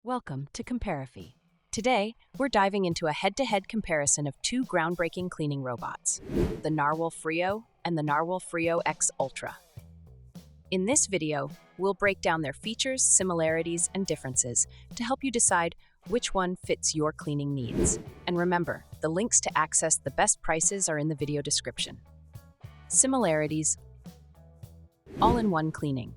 Welcome to Compariffy. Today, we're diving into a head-to-head comparison of two groundbreaking cleaning robots, the Narwal Freo and the Narwal Freo X Ultra. In this video, we'll break down their features, similarities, and differences to help you decide which one fits your cleaning needs. And remember, the links to access the best prices are in the video description. Similarities: all-in-one cleaning.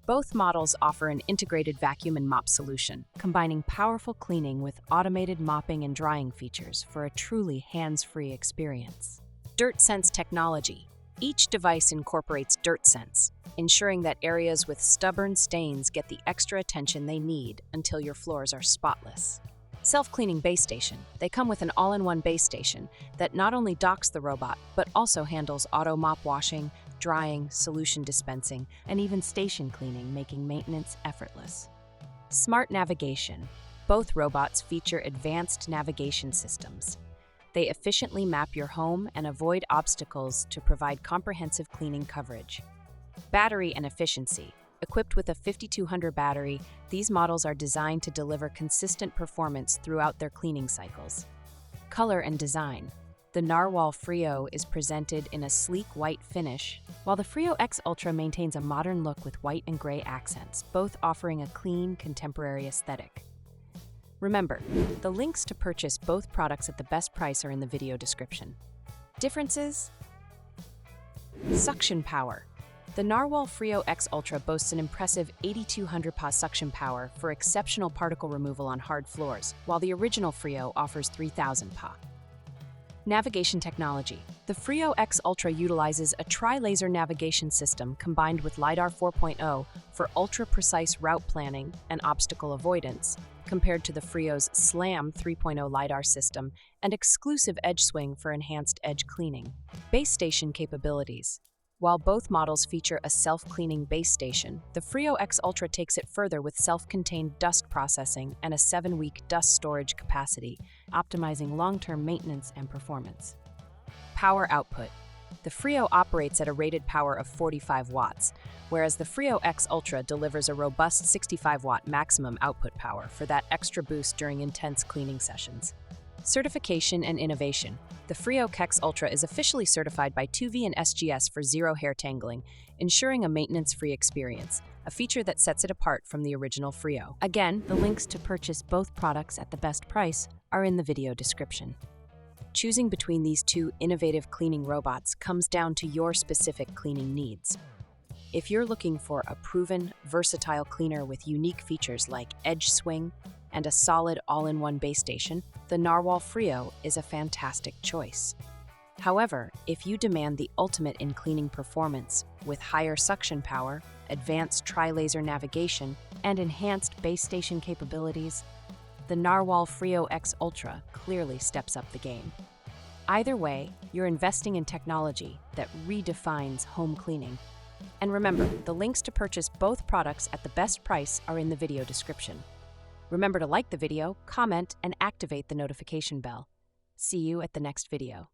Both models offer an integrated vacuum and mop solution, combining powerful cleaning with automated mopping and drying features for a truly hands-free experience. Dirt Sense technology. Each device incorporates Dirt Sense, ensuring that areas with stubborn stains get the extra attention they need until your floors are spotless. Self-cleaning base station. They come with an all-in-one base station that not only docks the robot, but also handles auto mop washing, drying, solution dispensing, and even station cleaning, making maintenance effortless. Smart navigation. Both robots feature advanced navigation systems. They efficiently map your home and avoid obstacles to provide comprehensive cleaning coverage. Battery and efficiency. Equipped with a 5200 battery, these models are designed to deliver consistent performance throughout their cleaning cycles. Color and design. The Narwal Freo is presented in a sleek white finish, while the Freo X Ultra maintains a modern look with white and gray accents, both offering a clean, contemporary aesthetic. Remember, the links to purchase both products at the best price are in the video description. Differences: suction power. The Narwal Freo X Ultra boasts an impressive 8200 PA suction power for exceptional particle removal on hard floors, while the original Freo offers 3000 PA. Navigation technology. The Freo X Ultra utilizes a tri-laser navigation system combined with LiDAR 4.0 for ultra-precise route planning and obstacle avoidance, compared to the Freo's SLAM 3.0 LiDAR system and exclusive edge swing for enhanced edge cleaning. Base station capabilities. While both models feature a self-cleaning base station, the Freo X Ultra takes it further with self-contained dust processing and a 7-week dust storage capacity, optimizing long-term maintenance and performance. Power output. The Freo operates at a rated power of 45 watts, whereas the Freo X Ultra delivers a robust 65-watt maximum output power for that extra boost during intense cleaning sessions. Certification and innovation. The Freo X Ultra is officially certified by 2V and SGS for zero hair tangling, ensuring a maintenance-free experience, a feature that sets it apart from the original Freo. Again, the links to purchase both products at the best price are in the video description. Choosing between these two innovative cleaning robots comes down to your specific cleaning needs. If you're looking for a proven, versatile cleaner with unique features like edge swing and a solid all-in-one base station, the Narwal Freo is a fantastic choice. However, if you demand the ultimate in cleaning performance with higher suction power, advanced tri-laser navigation, and enhanced base station capabilities, the Narwal Freo X Ultra clearly steps up the game. Either way, you're investing in technology that redefines home cleaning. And remember, the links to purchase both products at the best price are in the video description. Remember to like the video, comment, and activate the notification bell. See you at the next video.